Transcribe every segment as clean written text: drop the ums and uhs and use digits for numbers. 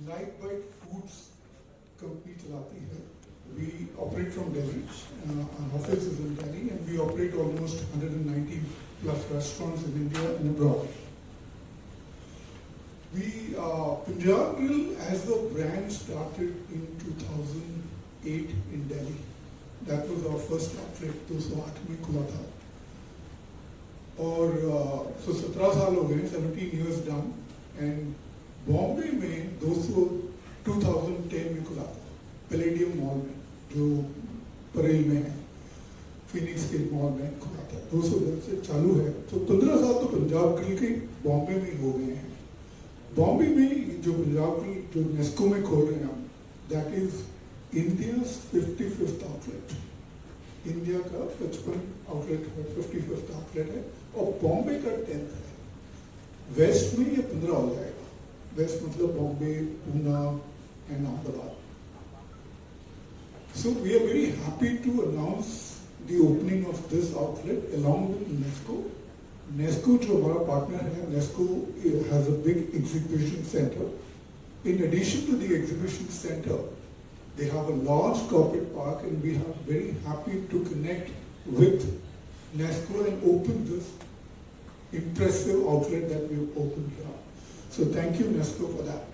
Light Bite Foods company चलाती है. We operate from Delhi. Our office is in Delhi, and we operate almost 190 plus restaurants in India and abroad. Punjab Grill as the brand started in 2008 in Delhi. That was our first outlet. 2008 में खुला था. और so 17 साल हो गए, 17 years done. And Bombay में 2010 में खुला था, पैलेडियम मॉल में, जो परेल में है, फिनिक्स के मॉल में खुला था. 210 से चालू है. तो 15 साल तो पंजाब ग्रिल के बॉम्बे में हो गए हैं. बॉम्बे में जो पंजाब ग्रिल जो नेस्को में खोल रहे हैं हम, that is India's 55th outlet. India का 55 आउटलेट है, 55th आउटलेट है, और बॉम्बे का 10th है. वेस्ट में ये 15 हो जाएगा. West मतलब Bombay, Pune and Ahmedabad. So we are very happy to announce the opening of this outlet along with Nesco. Nesco जो हमारा partner है, Nesco has a big exhibition center. In addition to the exhibition center, they have a large corporate park, and we are very happy to connect with Nesco and open this impressive outlet that we have opened here. So thank you, Nesco, for that.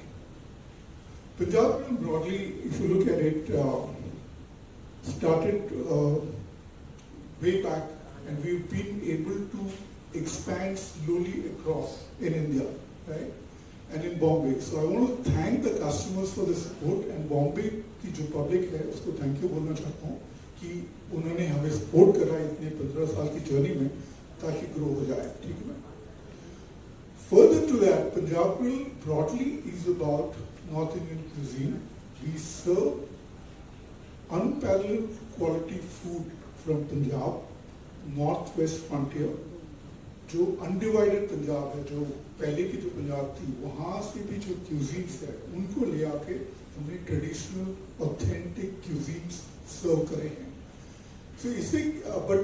Punjab broadly, if you look at it, started way back, and we've been able to expand slowly across in India, right? And in Bombay. So I want to thank the customers for the support, and Bombay की जो public है, उसको thank you बोलना चाहता हूँ कि उन्होंने हमें support करा इतने 15 साल की journey में, ताकि grow हो जाए, ठीक है ना? Further to that, Punjab Grill broadly is about North Indian cuisine. We serve unparalleled quality food from Punjab, Northwest frontier, जो undivided Punjab है, जो पहले की जो पंजाब थी, वहाँ से भी जो cuisines है, उनको ले आके हमने traditional, authentic cuisines serve करे हैं. So इसे, but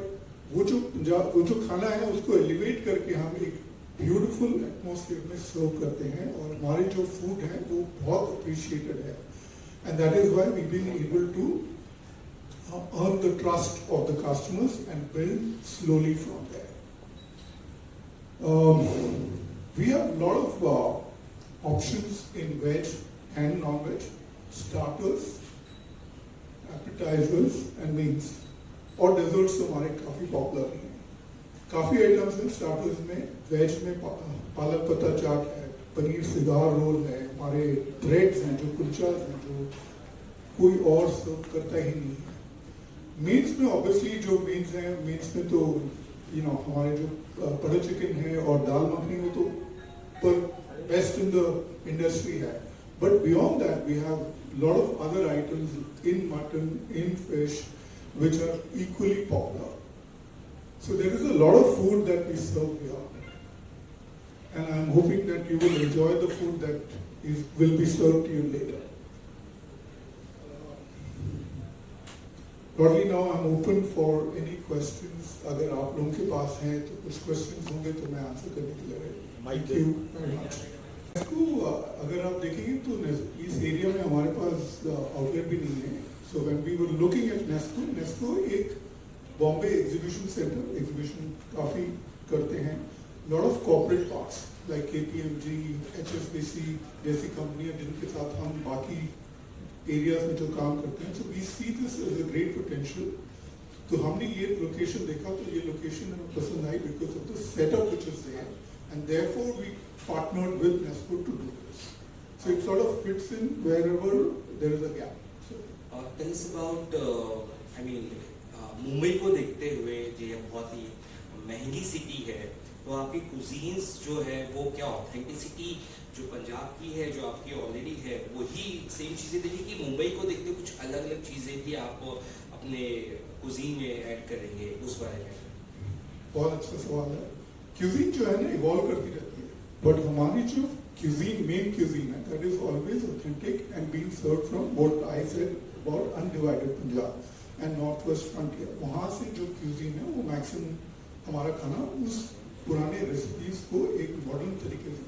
वो जो पंजाब, वो जो खाना है, उसको elevate करके हम एक ब्यूटीफुल एटमॉस्फेयर में सर्व करते हैं, और हमारे जो फूड है वो बहुत अप्रिशिएटेड है. And that is why we been able to earn the trust of the customers and build slowly from there. We have lot of options in veg and non veg, starters, appetizers and meals, और desserts हमारे काफी popular हैं. काफी items हैं starters में. Veg में पालक पत्ता चाट है, पनीर सिगार रोल है, हमारे ब्रेड्स हैं, जो कुलचास हैं, जो कोई और सर्व करता ही नहीं है. मील्स में ऑब्वियसली जो मील्स हैं, मील्स में तो हमारे जो बटर चिकन है और दाल मखनी में तो पर बेस्ट इन द इंडस्ट्री है. But beyond that we have lot of other items in mutton, in fish, which are equally popular. So there is a lot of food that we serve here, and I'm hoping that you will enjoy the food that will be served to you later. Broadly now I'm open for any questions. अगर आप लोगों के पास हैं तो कुछ questions होंगे तो मैं आंसर करने के लिए ready. Thank you very much. इसको अगर आप देखेंगे तो इस एरिया में हमारे पास आउटलेट भी नहीं है. So when we were looking at Nesco एक बॉम्बे एग्जीबिशन सेंटर, एग्जीबिशन काफ़ी करते हैं. Lot of corporate parks like KPMG, HSBC जैसी कंपनियां जिनके साथ हम बाकी एरियाज में जो काम करते हैं. So we see this as a great potential. तो हमने ये लोकेशन देखा, तो ये लोकेशन हमें पसंद आई because of the setup which is there, and therefore we partnered with Nesco to do this. So it sort of fits in wherever there is a gap. Tell us about, Mumbai को देखते हुए जो ये बहुत ही महंगी सिटी है, तो आपकी कुजीन्स जो है वो क्या ऑथेंटिसिटी जो पंजाब की है, जो आपकी ऑलरेडी है, वही सेम चीज़ें देखिए कि मुंबई को देखते कुछ अलग अलग चीज़ें भी आप अपने कुजीन में ऐड करेंगे, उस बारे में? बहुत अच्छा सवाल है. क्यूजीन जो है ना इवॉल्व करती रहती है, बट हमारी जो क्यूजीन, मेन क्यूजीन है, that is always authentic and being served from what I said about undivided Punjab and Northwest frontier. वहाँ से जो क्यूजीन है वो मैक्सिमम हमारा खाना उस पुराने रेसिपीज को एक मॉडर्न तरीके से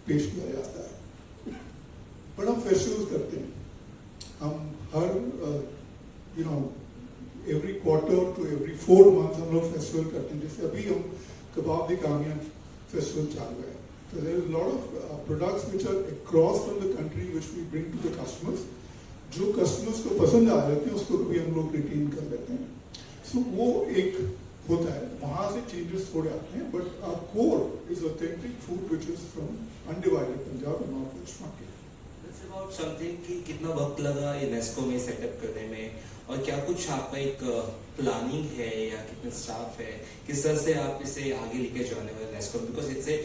पेश किया जाता है. बट हम फेस्टिवल्स करते हैं। हम हर every quarter to every 4 month हम लोग फेस्टिवल करते हैं। जैसे अभी हम कबाब दी कामियां फेस्टिवल चालू है। So there is a lot of products which are across from the country which we bring to the customers. जो customers को पसंद आ जाते हैं उसको कभी हम लोग रिटेन कर लेते हैं। So वो एक होता है, वहाँ से changes थोड़े आते हैं, but our core is authentic food which is from undivided Punjab and North-West market. It's about something कि कितना वक्त लगा यूनेस्को में सेटअप करने में, और क्या कुछ आपका एक प्लानिंग है या कितने स्टाफ है, किस तरह से आप इसे आगे लेके जाने वाले यूनेस्को में? बिकॉज इट्स ए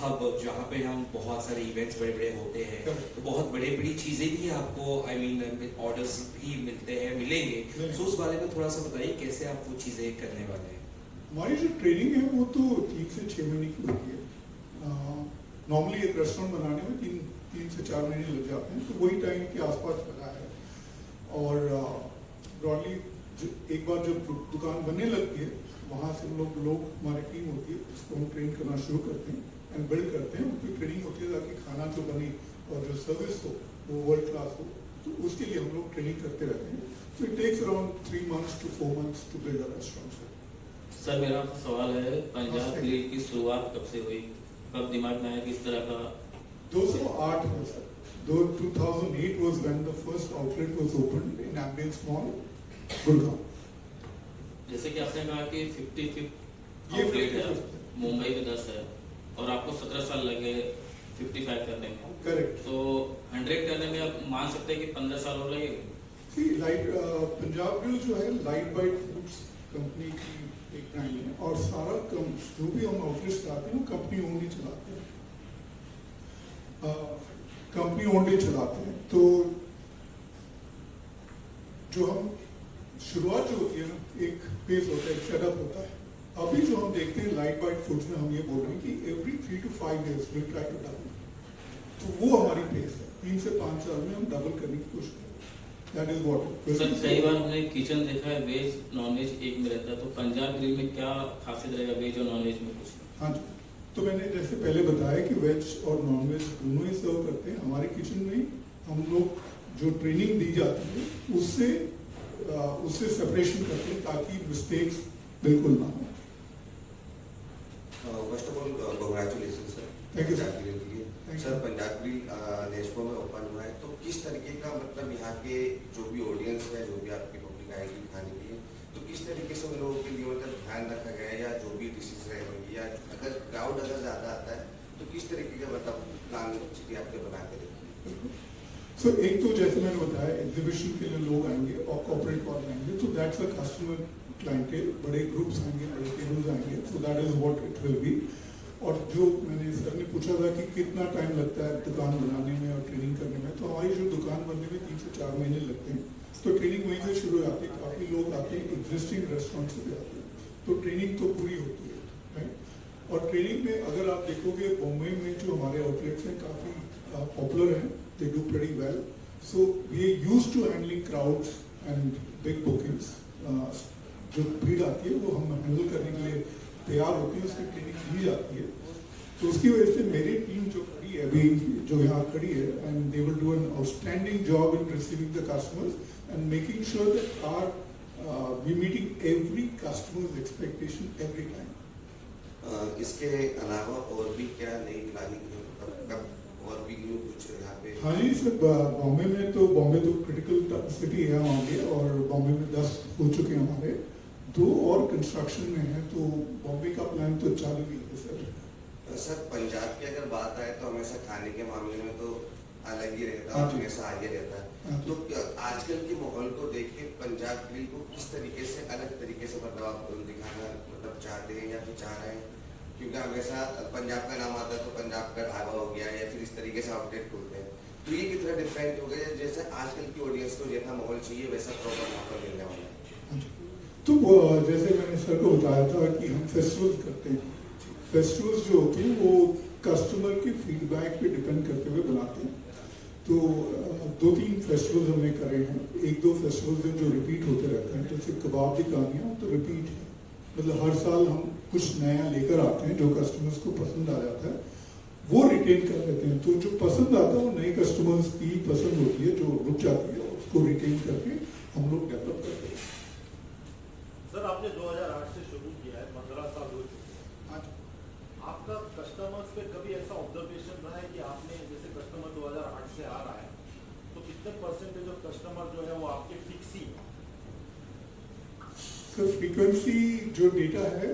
हब जहाँ पे हम बहुत सारे इवेंट्स बड़े बड़े होते हैं, तो बहुत बड़ी बड़ी चीज़ें भी आपको ऑर्डर्स भी मिलेंगे। सो उस बारे में थोड़ा सा बताइए कैसे आप वो चीज़ें करने वाले हैं। हमारी जो ट्रेनिंग है वो तो 3 से 6 महीने की होती है। नॉर्मली एक रेस्टोरेंट बनाने में 3 से 4 महीने लग जाते हैं, तो वही टाइम के आसपास लगा है। और ब्रॉडली एक बार जब दुकान बनने लगती है, वहाँ से हम लोग हमारी टीम होती है, उसको हम ट्रेन करना शुरू करते हैं एंड बिल्ड करते हैं। उनकी ट्रेनिंग होती है ताकि खाना जो बने और जो सर्विस हो वो वर्ल्ड क्लास हो, तो उसके लिए हम लोग ट्रेनिंग करते रहते हैं। So it takes around 3 months to 4 months to build a restaurant. Sir मेरा आपसे सवाल है, पंजाब ग्रिल की शुरुआत कब से हुई, कब दिमाग में आया, किस तरह का? 2008 में sir, 2008 was when the first outlet was opened in Ambience Mall, Gurgaon. जैसे कि आपने कहा कि 55 ये आउटलेट है, 55 मुंबई में 10 है, और आपको 17 साल लगे 55 करने में। करेक्ट। तो 100 करने में आप मान सकते हैं कि 15 साल और लगेंगे। पंजाब ग्रिल जो है लाइट बाइट फूड्स कंपनी की एक ब्रांड है, और सारा जो भी हम आउटलेट चलाते हैं वो कंपनी ओनली चलाते हैं, कंपनी ओनली चलाते हैं। तो जो हम शुरुआत जो होती है ना, एक पेस होता है, एक सेटअप होता है। अभी जो हम देखते हैं लाइट बाइट फूड्स में, हम ये बोल रहे हैं कि every 3 to 5 years will try to double. तो वो हमारी पेस है, 3 से 5 साल में हम डबल करने की कोशिश करें। That is what. सर कई बार हमने किचन देखा है वेज नॉन वेज एक में रहता है, तो पंजाब ग्रिल में क्या खासियत रहेगा वेज और नॉन वेज में कुछ? हाँ जी, तो मैंने जैसे पहले बताया कि वेज और नॉन वेज दोनों ही सर्व करते हैं। हमारे किचन में हम लोग जो ट्रेनिंग दी जाती है उससे सेपरेशन करते हैं ताकि मिस्टेक्स बिल्कुल ना हो। First of all congratulation sir. Thank you, sir. Punjab grill के लिए। सर पंजाब ग्रिल नेस्को में ओपन हुआ है, तो किस तरीके का मतलब यहाँ के जो भी ऑडियंस है, जो भी आपकी पब्लिक आएगी खाने के लिए, तो किस तरीके से उन लोगों के लिए मतलब ध्यान रखा गया है, या जो भी डिशेज रहेंगी, या अगर क्राउड अगर ज़्यादा आता है तो किस तरीके का मतलब प्लान सिटी आपने बना के रखी है? सो एक तो जैसे मैंने बताया एग्जीबिशन के लिए लोग आएंगे और कॉर्पोरेट कॉल आएंगे, तो दैट्स अ कस्टमर क्लाइंटेल, बड़े ग्रुप्स आएंगे, बड़े टेबल्स आएंगे, so that is what it will be. और जो मैंने सर ने पूछा था कि कितना टाइम लगता है दुकान बनाने में और ट्रेनिंग करने में, तो हमारी जो दुकान बनने में 3 से 4 महीने लगते हैं। तो ट्रेनिंग वहीं से शुरू हो जाती है, काफ़ी लोग आते हैं एग्जिस्टिंग रेस्टोरेंट से भी आते हैं, तो ट्रेनिंग तो पूरी होती है, राइट। और ट्रेनिंग में अगर आप देखोगे बॉम्बे में जो हमारे आउटलेट्स हैं काफ़ी पॉपुलर हैं, they do pretty well. So we used to handling crowds and big bookings. जो भीड़ आती है वो हम हैंडल करने के लिए तैयार होती है, उसकी ट्रेनिंग दी जाती है। तो उसकी वजह से मेरी टीम जो खड़ी है अभी, जो यहाँ खड़ी है, and they will do an outstanding job in receiving the customers and making sure that are we meeting every customers expectation every time. इसके अलावा और भी क्या नई प्लानिंग है, कब और भी न्यू कुछ यहाँ पे? हाँ जी सर, बॉम्बे तो क्रिटिकल सिटी है वहाँ पे, और बॉम्बे में 10 हो चुके हैं हमारे, 2 और कंस्ट्रक्शन में है, तो बॉम्बे का प्लान तो चालू ही है सर। सर पंजाब की अगर बात आए तो हमेशा खाने के मामले में तो अलग ही रहता है, हमेशा आगे रहता है। तो आजकल के माहौल को देख के पंजाब ग्रिल को किस तरीके से अलग तरीके से मतलब आप दिखाना मतलब चाहते हैं या फिर चाह रहे हैं? क्योंकि हमेशा पंजाब का नाम आता है तो पंजाब का ढाबा हो गया, या फिर इस तरीके से आउटलेट खोलते हैं, तो ये कितना डिफरेंट हो गया? जैसे आजकल की ऑडियंस को जैसा माहौल चाहिए वैसा प्रॉपर वहाँ पर मिलने वाला है। तो जैसे मैंने सर को बताया था कि हम फेस्टिवल्स करते हैं। फेस्टिवल्स जो होते हैं वो कस्टमर के फीडबैक पे डिपेंड करते हुए बनाते हैं। तो 2-3 फेस्टिवल्स हमने करे हैं, 1-2 फेस्टिवल्स हैं जो रिपीट होते रहते हैं, जैसे कबाब दी कामियां तो रिपीट है, मतलब हर साल हम कुछ नया लेकर आते हैं जो कस्टमर्स को पसंद आ जाता है, वो रिटेन कर लेते हैं। तो जो पसंद आता है वो नए कस्टमर्स की पसंद उसको रिटेन करके हम लोग डेवलप करते हैं। सर आपने 2008 से शुरू किया है, 15 साल हो चुके हैं। आज आपका कस्टमर्स पे कभी ऐसा ऑब्जर्वेशन रहा है कि आपने जैसे कस्टमर 2008 से आ रहा है तो कितने परसेंटेज ऑफ कस्टमर जो है वो आपके फिक्स ही हैं? सर फ्रीक्वेंसी जो डेटा है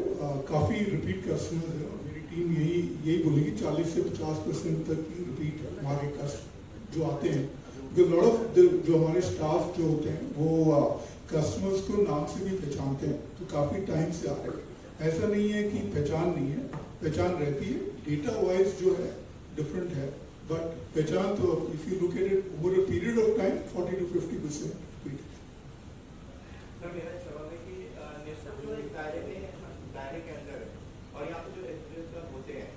काफ़ी रिपीट कस्टमर्स है और मेरी टीम यही बोलेगी 40 से 50% तक की रिपीट है हमारे कस्टमर जो आते हैं। लॉट ऑफ जो हमारे स्टाफ जो होते हैं वो कस्टमर्स को नाम से भी पहचानते हैं, तो काफ़ी टाइम से आ रहे हैं। ऐसा नहीं है कि पहचान नहीं है, पहचान रहती है, डेटा वाइज जो है डिफरेंट है, बट पहचान तो if you look at it over a period of time 40 to 50%। Sir मेरा सवाल है कि नेस्को जो एक दायरे के अंदर है और यहाँ पे जो इन्फ्लुएंसर होते हैं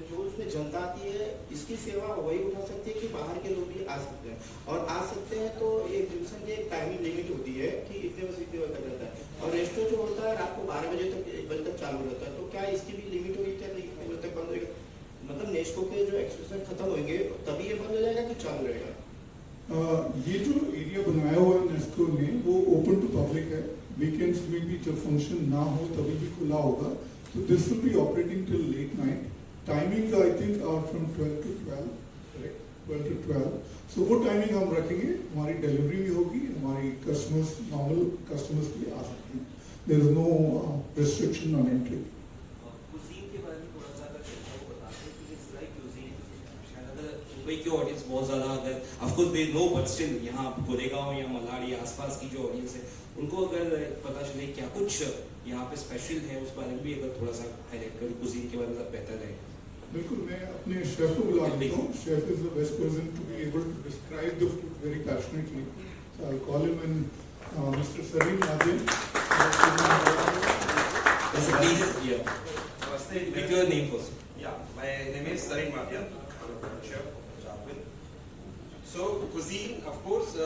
जो उसमें जनता आती है, इसकी सेवा वही उठा सकती है कि बाहर के लोग भी आ सकते हैं, और आ सकते हैं तो एक डिवीजन की एक टाइमिंग लिमिट होती है कि इतने बजे इतने बजे तक रहता है, और रेस्टो जो होता है रात को 12 बजे तक 1 बजे तक चालू रहता है, तो क्या इसकी भी लिमिट होगी क्या? नहीं, 1 बजे तक बंद होगा? मतलब नेस्को के जो एक्सप्रेशन खत्म होंगे तभी ये बंद हो जाएगा कि चालू रहेगा? ये जो एरिया बनाया हुआ है नेस्को ने वो ओपन टू पब्लिक है। वीकेंड्स में भी जब फंक्शन ना हो तभी भी खुला होगा, तो this will be operating till late night. Timing I think are from 12 to 12, correct, 12 to 12। So वो टाइमिंग हम रखेंगे, हमारी डिलीवरी भी होगी, हमारी कस्टमर्स नॉर्मल कस्टमर्स भी आ सकते हैं। There is no restriction on entry. Cuisine के बारे में थोड़ा सा अगर वो बताते कि इट्स लाइक कुजीन, शायद अगर मुंबई की ऑडियंस बहुत ज़्यादा अगर of course they know, but still यहाँ गोरेगांव या मलाड या आसपास की जो ऑडियंस है उनको अगर पता चले क्या कुछ यहाँ पे स्पेशल है उस बारे में भी अगर थोड़ा सा हाईलाइट करें, कुजीन के बारे में बेहतर है। बिल्कुल, मैं अपने शेफ को बुला लेता हूँ। Chef is the best person to be able to describe the food very passionately, so I call him and mister Sareen Nazim. Please, yeah. Namaste. With your name first. Yeah, my name is Sarin Madhya. I'm a chef of Punjab. So cuisine, of course,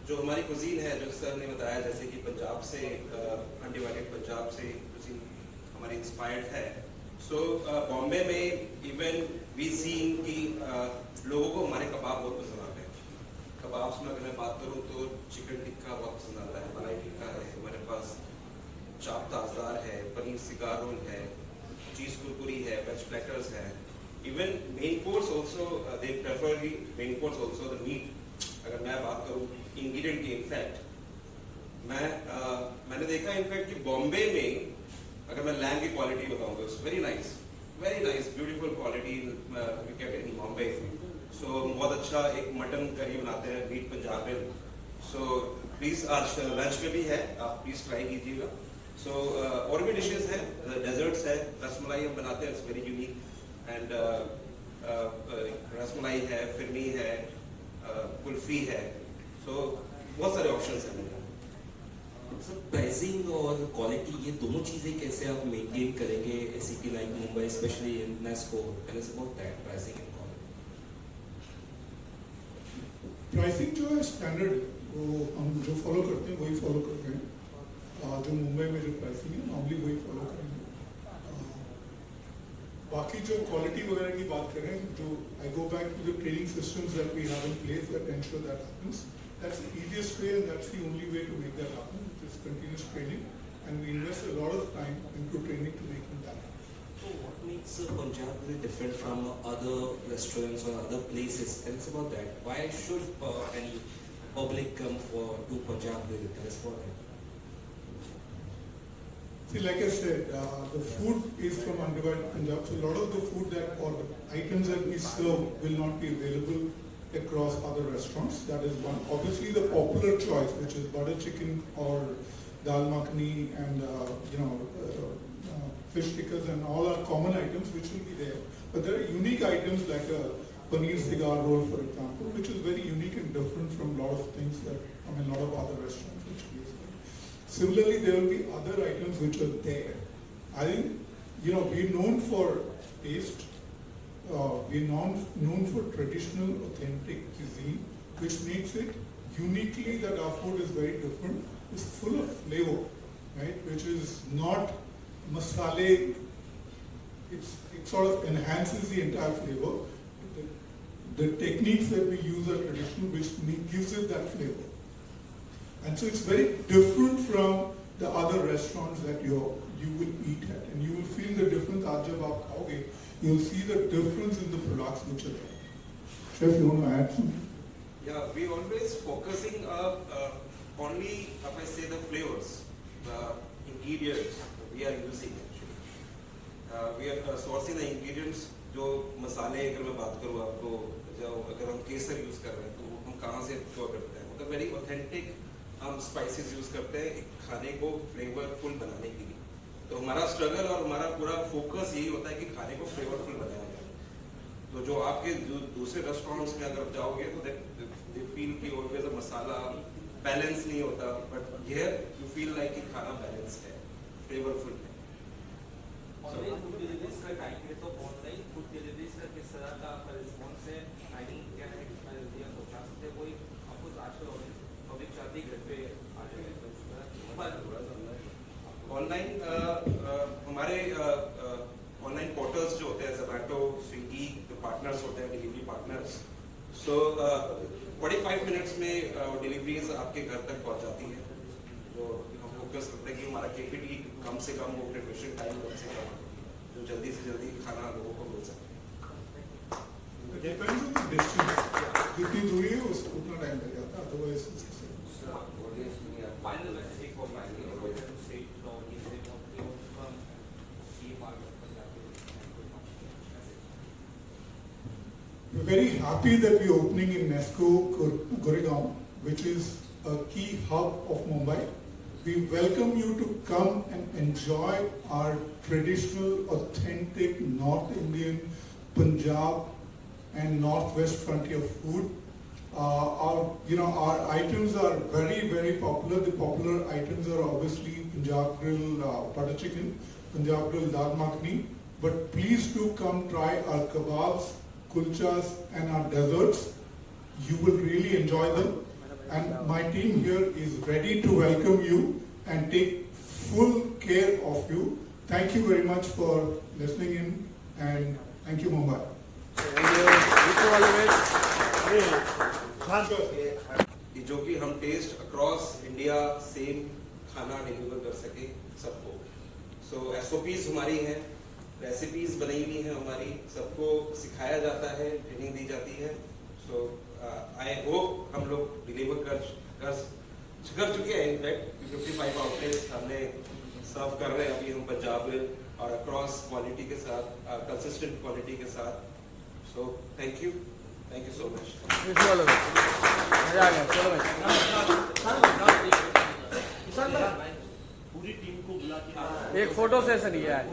जो हमारी cuisine है, जो sir ने बताया जैसे कि पंजाब से undivided Punjab से cuisine हमारी इंस्पायर्ड है। So बॉम्बे में इवन वी सीन कि लोगों को हमारे कबाब बहुत पसंद आते हैं। कबाब्स में अगर मैं बात करूँ तो चिकन टिक्का बहुत पसंद आता है, मलाई टिक्का है हमारे पास, चाप ताजदार है, पनीर सिगार रोल है, चीज कुरकुरी है, वेज प्लेटर्स है। Even main course also they prefer the main course also the meat. अगर मैं बात करूं इंग्रेडिएंट की, इनफैक्ट मैंने देखा इनफैक्ट कि बॉम्बे में अगर मैं लैंड की क्वालिटी बताऊंगा, it's very nice, beautiful quality we get in Bombay. So बहुत अच्छा एक मटन करी बनाते हैं मीट पंजाब में। सो प्लीज आज लंच में भी है, आप प्लीज ट्राई कीजिएगा। सो और भी डिशेस हैं, डेजर्ट्स है, रसमलाई हम बनाते हैं, it's very unique. And rasmalai है, फिरनी है, कुल्फी है, सो बहुत सारे ऑप्शंस हैं। सर प्राइसिंग और क्वालिटी ये दोनों चीज़ें कैसे आप मेंटेन करेंगे a city like Mumbai, specially in Nesco? Tell us about that, pricing and quality. Pricing जो है स्टैंडर्ड, वो हम जो फॉलो करते हैं वही फॉलो करते हैं। जो मुंबई में जो प्राइसिंग है नॉर्मली वही फॉलो करेंगे। बाकी जो क्वालिटी वगैरह की बात करें, जो I go back to the training systems that we have in place that ensure that happens. That's the easiest way and that's the only way to make that happen, which is continuous training, and we invest a lot of time into training to making that happen. So what makes Punjab very different from other restaurants or other places? Tell us about that. Why should any public come to Punjab Grill? Tell us about that. See, like I said, the food is from undivided Punjab, so a lot of the food that or the items that we serve will not be available across other restaurants. That is one. Obviously, the popular choice, which is butter chicken or dal makhani and fish tikkas and all are common items which will be there. But there are unique items like a paneer cigar roll, for example, which is very unique and different from a lot of things that a lot of other restaurants which we serve. Similarly, there will be other items which are there. I think we're known for taste. We're known for traditional, authentic cuisine, which makes it uniquely that our food is very different. It's full of flavor, right? Which is not masale. It sort of enhances the entire flavor. the techniques that we use are traditional, which gives it that flavor. And so it's very different from the other restaurants that you will eat at, and you will feel the difference. Aaj jab aap khaoge, you will see the difference in the products which are there. Chef, you want to add something? Yeah, we always focusing only, if I say the flavors, the ingredients we are using actually. We are sourcing the ingredients. जो मसाले अगर मैं बात करूँ आपको, जो अगर हम केसर यूज कर रहे हैं तो हम कहाँ से प्रोक्योर करते हैं, मतलब वेरी ऑथेंटिक हम स्पाइसेस यूज करते हैं एक खाने को फ्लेवरफुल बनाने के लिए। तो हमारा स्ट्रगल और हमारा पूरा फोकस यही होता है कि खाने को फ्लेवरफुल बनाया जाए। तो जो आपके दूसरे रेस्टोरेंट्स में अगर जाओगे तो दे फील कि ऑलवेज मसाला बैलेंस नहीं होता, but here you feel like कि खाना बैलेंस है, फ्लेवरफुल है। ऑनलाइन फूड डिलीवरीज का टाइम है, तो ऑनलाइन फूड डिलीवरीज का किस तरह का आपका रिस्पॉन्स है? टाइमिंग क्या है, कितना जल्दी आप पहुंचा सकते हैं? कोई आपको आजकल पब्लिक चाहती घर पे आ जाए ऑनलाइन हमारे ऑनलाइन पोर्टल्स जो होते हैं, जोमैटो, स्विगी, जो पार्टनर्स होते हैं, डिलीवरी पार्टनर्स, सो 45 मिनट्स में डिलीवरीज आपके घर तक पहुंच जाती है। तो हम फोकस करते हैं कि हमारा केपीटी कम से कम हो, प्रिपरेशन टाइम कम से कम, जो जल्दी से जल्दी खाना लोगों को मिल सके। Depends on the distance. जितनी दूरी है उतना टाइम लग जाता है, otherwise final message for final state और ये से फ्रॉम ये part of Punjab. We're very happy that we're opening in Nesco Goregaon, which is a key hub of Mumbai. We welcome you to come and enjoy our traditional, authentic North Indian, Punjab and Northwest frontier food. Our items are very, very popular. The popular items are obviously Punjab grill butter chicken, Punjab grill dal makhani. But please do come try our kebabs, kulchas and our desserts. You will really enjoy them. And my team here is ready to welcome you and take full care of you. Thank you very much for listening in, and thank you, Mumbai. कि जो कि हम test across India same खाना deliver कर सके सबको। सो SOPs हमारी हैं, रेसिपीज बनी हुई हैं हमारी, सबको सिखाया जाता है, ट्रेनिंग दी जाती है। सो आई होप हम लोग डिलीवर कर चुके हैं। इनफैक्ट 55 आउटलेट्स हमने सर्व कर रहे हैं अभी हम पंजाब में, और अक्रॉस क्वालिटी के साथ, कंसिस्टेंट क्वालिटी के साथ। So thank you so much. पूरी टीम को बुला के एक फोटो सेशन किया है।